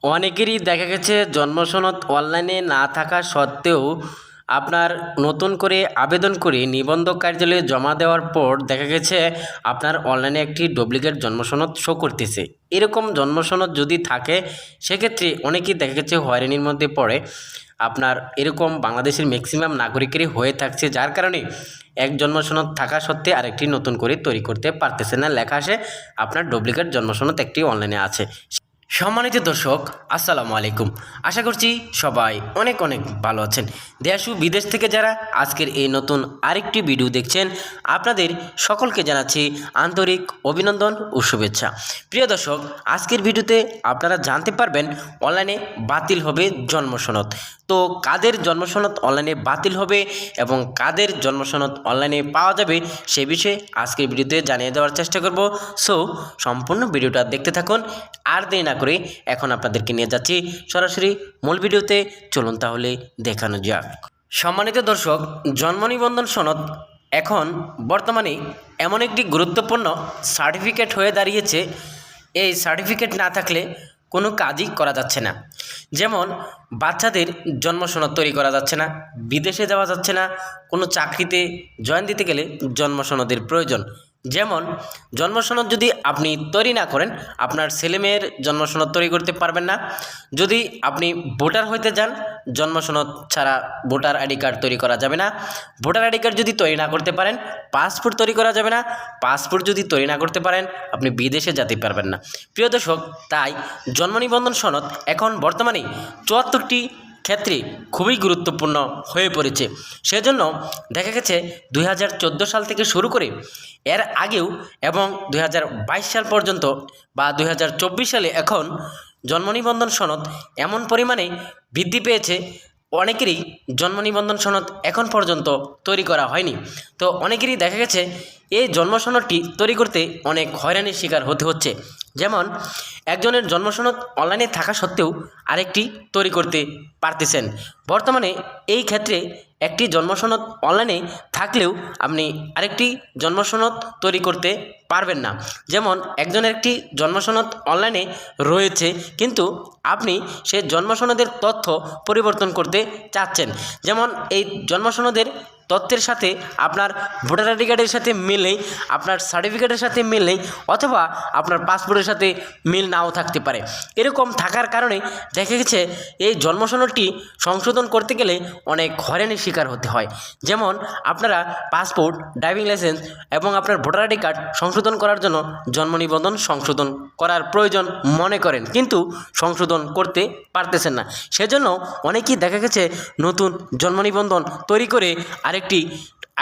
অনেকেরই দেখা গেছে জন্ম সনদ অনলাইনে না থাকা সত্ত্বেও আপনার নতুন করে আবেদন করে নিবন্ধক কার্যালয়ে জমা দেওয়ার পর দেখা গেছে আপনার অনলাইনে একটি ডুপ্লিকেট জন্ম সনদ শো করতেছে। এরকম জন্ম সনদ যদি থাকে সেক্ষেত্রে অনেকেই দেখা গেছে হয়রানির মধ্যে পড়ে। আপনার এরকম বাংলাদেশের ম্যাক্সিমাম নাগরিকেরই হয়ে থাকছে, যার কারণে এক জন্ম সনদ থাকা সত্ত্বে আরেকটি নতুন করে তৈরি করতে পারতেছে না, লেখা আসে আপনার ডুপ্লিকেট জন্ম সনদ একটি অনলাইনে আছে। সম্মানিত দর্শক, আসসালামু আলাইকুম। আশা করছি সবাই অনেক অনেক ভালো আছেন। দেশ ও বিদেশ থেকে যারা আজকের এই নতুন আরেকটি ভিডিও দেখছেন, আপনাদের সকলকে জানাচ্ছি আন্তরিক অভিনন্দন ও শুভেচ্ছা। প্রিয় দর্শক, আজকের ভিডিওতে আপনারা জানতে পারবেন অনলাইনে বাতিল হবে জন্ম সনদ। তো কাদের জন্ম সনদ অনলাইনে বাতিল হবে এবং কাদের জন্ম সনদ অনলাইনে পাওয়া যাবে সে বিষয়ে আজকের ভিডিওতে জানিয়ে দেওয়ার চেষ্টা করব। সো সম্পূর্ণ ভিডিওটা দেখতে থাকুন। আর দেরি না করে এখন আপনাদেরকে নিয়ে যাচ্ছি সরাসরি মূল ভিডিওতে। চলুন তাহলে দেখানো যাক। সম্মানিত দর্শক, জন্ম নিবন্ধন সনদ এখন বর্তমানে এমন একটি গুরুত্বপূর্ণ সার্টিফিকেট হয়ে দাঁড়িয়েছে, এই সার্টিফিকেট না থাকলে কোনো কাজই করা যাচ্ছে না। যেমন বাচ্চাদের জন্ম সনদ তৈরি করা যাচ্ছে না, বিদেশে যাওয়া যাচ্ছে না, কোনো চাকরিতে জয়েন দিতে গেলে জন্ম সনদের প্রয়োজন। যেমন জন্ম সনদ যদি আপনি তৈরি না করেন, আপনার ছেলেমেয়ের জন্ম সনদ তৈরি করতে পারবেন না। যদি আপনি ভোটার হইতে যান, জন্ম সনদ ছাড়া ভোটার আইডি কার্ড তৈরি করা যাবে না। ভোটার আইডি কার্ড যদি তৈরি না করতে পারেন, পাসপোর্ট তৈরি করা যাবে না। পাসপোর্ট যদি তৈরি না করতে পারেন, আপনি বিদেশে যেতে পারবেন না। প্রিয় দর্শক, তাই জন্ম নিবন্ধন সনদ এখন বর্তমানে ৭৪টি ক্ষেত্রে খুবই গুরুত্বপূর্ণ হয়ে পড়েছে। সেজন্য দেখা গেছে ২০১৪ সাল থেকে শুরু করে এর আগেও এবং ২০২২ সাল পর্যন্ত বা ২০২৪ সালে এখন জন্ম নিবন্ধন সনদ এমন পরিমাণে বৃদ্ধি পেয়েছে, অনেকেরই জন্ম নিবন্ধন সনদ এখন পর্যন্ত তৈরি করা হয়নি। তো অনেকেরই দেখা গেছে এই জন্ম সনদটি তৈরি করতে অনেক হয়রানির শিকার হতে হচ্ছে। যেমন একজনের জন্ম সনদ অনলাইনে থাকা সত্ত্বেও আরেকটি তৈরি করতে পারতেছেন। বর্তমানে এই ক্ষেত্রে একটি জন্ম সনদ অনলাইনে থাকলেও আপনি আরেকটি জন্ম সনদ তৈরি করতে পারবেন না। যেমন একজনের একটি জন্ম সনদ অনলাইনে রয়েছে, কিন্তু আপনি সেই জন্ম সনদের তথ্য পরিবর্তন করতে চাচ্ছেন। যেমন এই জন্ম সনদের তথ্যের সাথে আপনার ভোটার আইডি কার্ডের সাথে মিল নেই, আপনার সার্টিফিকেটের সাথে মিল নেই, অথবা আপনার পাসপোর্টের সাথে মিল নাও থাকতে পারে। এরকম থাকার কারণে দেখা গেছে এই জন্ম সনদটি সংশোধন করতে গেলে অনেক হয়রানির শিকার হতে হয়। যেমন আপনারা পাসপোর্ট, ড্রাইভিং লাইসেন্স এবং আপনার ভোটার আইডি কার্ড সংশোধন করার জন্য জন্ম নিবন্ধন সংশোধন করার প্রয়োজন মনে করেন, কিন্তু সংশোধন করতে পারতেছেন না। সেজন্য অনেকেই দেখা গেছে নতুন জন্ম নিবন্ধন তৈরি করে আরেকটি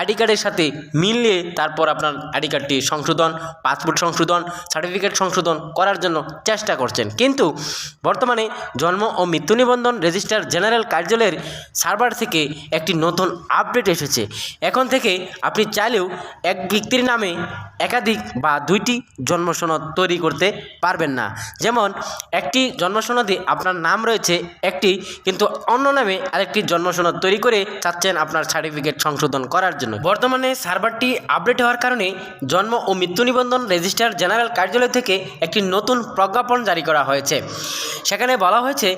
আইডি কার্ডের সাথে মিলিয়ে তারপর আপনার আইডি কার্ডটি সংশোধন, পাসপোর্ট সংশোধন, সার্টিফিকেট সংশোধন করার জন্য চেষ্টা করছেন। কিন্তু বর্তমানে জন্ম ও মৃত্যু নিবন্ধন রেজিস্ট্রার জেনারেল কার্যালয়ের সার্ভার থেকে একটি নতুন আপডেট এসেছে। এখন থেকে আপনি চাইলেও এক ব্যক্তির নামে একাধিক বা দুইটি জন্ম সনদ তৈরি করতে পারবেন না। যেমন একটি জন্ম সনদে আপনার নাম রয়েছে একটি, কিন্তু অন্য নামে আরেকটি জন্ম সনদ তৈরি করে চাচ্ছেন আপনার সার্টিফিকেট সংশোধন করার জন্য। বর্তমানে সার্ভারটি আপডেট হওয়ার কারণে জন্ম ও মৃত্যু নিবন্ধন রেজিস্ট্রার জেনারেল কার্যালয় থেকে একটি নতুন প্রজ্ঞাপন জারি করা হয়েছে। সেখানে বলা হয়েছে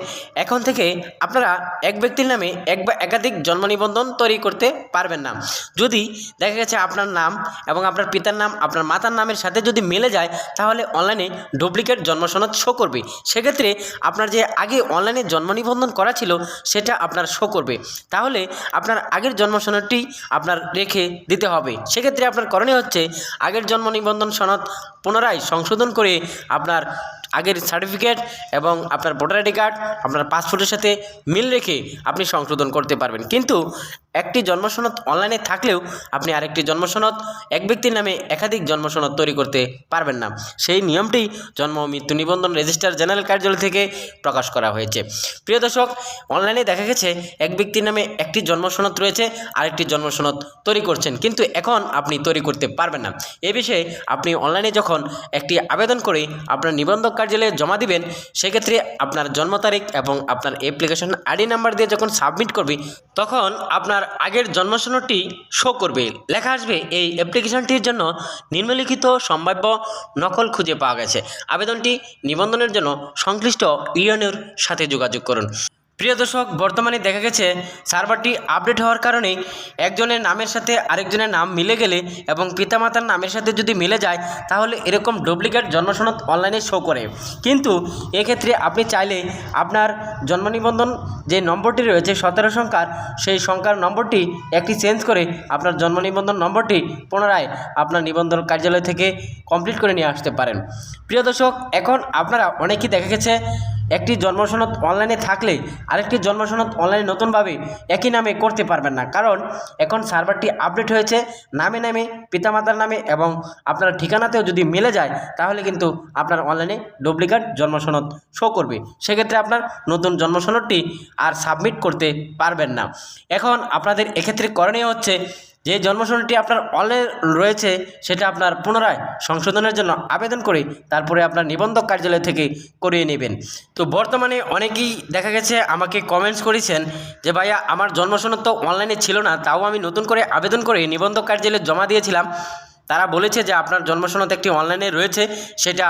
এখন থেকে আপনারা এক ব্যক্তির নামে এক বা একাধিক জন্ম নিবন্ধন তৈরি করতে পারবেন না। যদি দেখা গেছে আপনার নাম এবং আপনার পিতার নাম আপনার মাতার নামের সাথে যদি মিলে যায়, তাহলে অনলাইনে ডুপ্লিকেট জন্ম সনদ শো করবে। সেক্ষেত্রে আপনার যে আগে অনলাইনে জন্ম নিবন্ধন করা ছিল সেটা আপনার শো করবে। তাহলে আপনার আগের জন্ম সনদটি আপনার রেখে দিতে হবে। সেক্ষেত্রে আপনার করণীয় হচ্ছে আগের জন্ম নিবন্ধন সনদ পুনরায় সংশোধন করে আপনার আগের সার্টিফিকেট এবং আপনার ভোটার আইডি কার্ড আপনার পাসপোর্টের সাথে মিল রেখে আপনি সংশোধন করতে পারবেন। কিন্তু একটি জন্ম সনদ অনলাইনে থাকলেও আপনি আরেকটি জন্ম সনদ এক ব্যক্তির নামে একাধিক জন্ম সনদ তৈরি করতে পারবেন না। সেই নিয়মটি জন্ম মৃত্যু নিবন্ধন রেজিস্ট্রার জেনারেল কার্যালয় থেকে প্রকাশ করা হয়েছে। প্রিয় দর্শক, অনলাইনে দেখা গেছে এক ব্যক্তির নামে একটি জন্ম সনদ রয়েছে, আরেকটি জন্ম সনদ তৈরি করছেন, কিন্তু এখন আপনি তৈরি করতে পারবেন না। এ বিষয়ে আপনি অনলাইনে যখন একটি আবেদন করে আপনার নিবন্ধক কার্যালয়ে জমা দিবেন, সেক্ষেত্রে আপনার জন্ম তারিখ এবং আপনার অ্যাপ্লিকেশন আইডি নাম্বার দিয়ে যখন সাবমিট করবে, তখন আপনার আগের জন্ম সনদটি শো করবে। লেখা আসবে এই অ্যাপ্লিকেশনটির জন্য নিম্নলিখিত সম্ভাব্য নকল খুঁজে পাওয়া গেছে। আবেদনটি নিবন্ধনের জন্য সংশ্লিষ্ট ইউনিয়নের সাথে যোগাযোগ করুন। প্রিয় দর্শক, বর্তমানে দেখা গেছে সার্ভারটি আপডেট হওয়ার কারণে একজনের নামের সাথে আরেকজনের নাম মিলে গেলে এবং পিতামাতার নামের সাথে যদি মিলে যায়, তাহলে এরকম ডুপ্লিকেট জন্মসনদ অনলাইনে শো করে। কিন্তু এক্ষেত্রে আপনি চাইলে আপনার জন্ম নিবন্ধন যে নম্বরটি রয়েছে 17 সংখ্যার, সেই সংখ্যার নম্বরটি একটি চেঞ্জ করে আপনার জন্ম নিবন্ধন নম্বরটি পুনরায় আপনার নিবন্ধন কার্যালয় থেকে কমপ্লিট করে নিয়ে আসতে পারেন। প্রিয় দর্শক, এখন আপনারা অনেকেই দেখা গেছে একটি জন্মসনদ অনলাইনে থাকলে আরেকটি জন্মসনদ অনলাইনে নতুনভাবে একই নামে করতে পারবেন না, কারণ এখন সার্ভারটি আপডেট হয়েছে। নামে নামে পিতামাতার নামে এবং আপনার ঠিকানাতেও যদি মিলে যায়, তাহলে কিন্তু আপনার অনলাইনে ডুপ্লিকেট জন্মসনদ শো করবে। সেক্ষেত্রে আপনার নতুন জন্মসনদটি আর সাবমিট করতে পারবেন না। এখন আপনাদের এক্ষেত্রে করণীয় হচ্ছে, যে জন্মসনদটি আপনার অনলাইনে রয়েছে সেটা আপনার পুনরায় সংশোধনের জন্য আবেদন করে তারপরে আপনার নিবন্ধক কার্যালয় থেকে করিয়ে নেবেন। তো বর্তমানে অনেকেই দেখা গেছে আমাকে কমেন্টস করেছেন যে ভাইয়া, আমার জন্মসনদ তো অনলাইনে ছিল না, তাও আমি নতুন করে আবেদন করে নিবন্ধক কার্যালয়ে জমা দিয়েছিলাম। তারা বলেছে যে আপনার জন্মসনদ একটি অনলাইনে রয়েছে, সেটা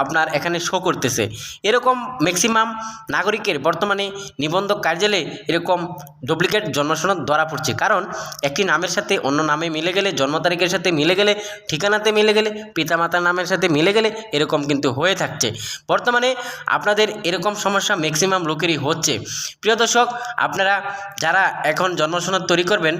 আপনার এখানে শো করতেছে। এরকম ম্যাক্সিমাম নাগরিকের বর্তমানে নিবন্ধক কার্যালয়ে এরকম ডুপ্লিকেট জন্মসনদ ধরা পড়ছে, কারণ একটি নামের সাথে অন্য নামে মিলে গেলে, জন্ম তারিখের সাথে মিলে গেলে, ঠিকানাতে মিলে গেলে, পিতামাতার নামের সাথে মিলে গেলে এরকম কিন্তু হয়ে থাকছে। বর্তমানে আপনাদের এরকম সমস্যা ম্যাক্সিমাম লোকেরই হচ্ছে। প্রিয় দর্শক, আপনারা যারা এখন জন্মসনদ তৈরি করবেন,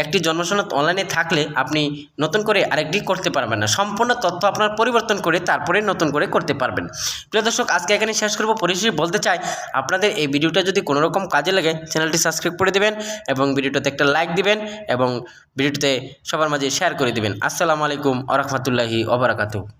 একটি জন্মসনদ অনলাইনে থাকলে আপনি নতুন করে আরেকটি করতে পারবেন না। সম্পূর্ণ তথ্য আপনার পরিবর্তন করে তারপরে নতুন করে করতে পারবেন। প্রিয় দর্শক, আজকে এখানে শেষ করব। পরিশেষে বলতে চাই, আপনাদের এই ভিডিওটা যদি কোনো রকম কাজে লাগে, চ্যানেলটি সাবস্ক্রাইব করে দেবেন এবং ভিডিওটাতে একটা লাইক দিবেন এবং ভিডিওটিতে সবার মাঝে শেয়ার করে দিবেন। আসসালামু আলাইকুম ওয়া রাহমাতুল্লাহি ওয়া বারাকাতুহু।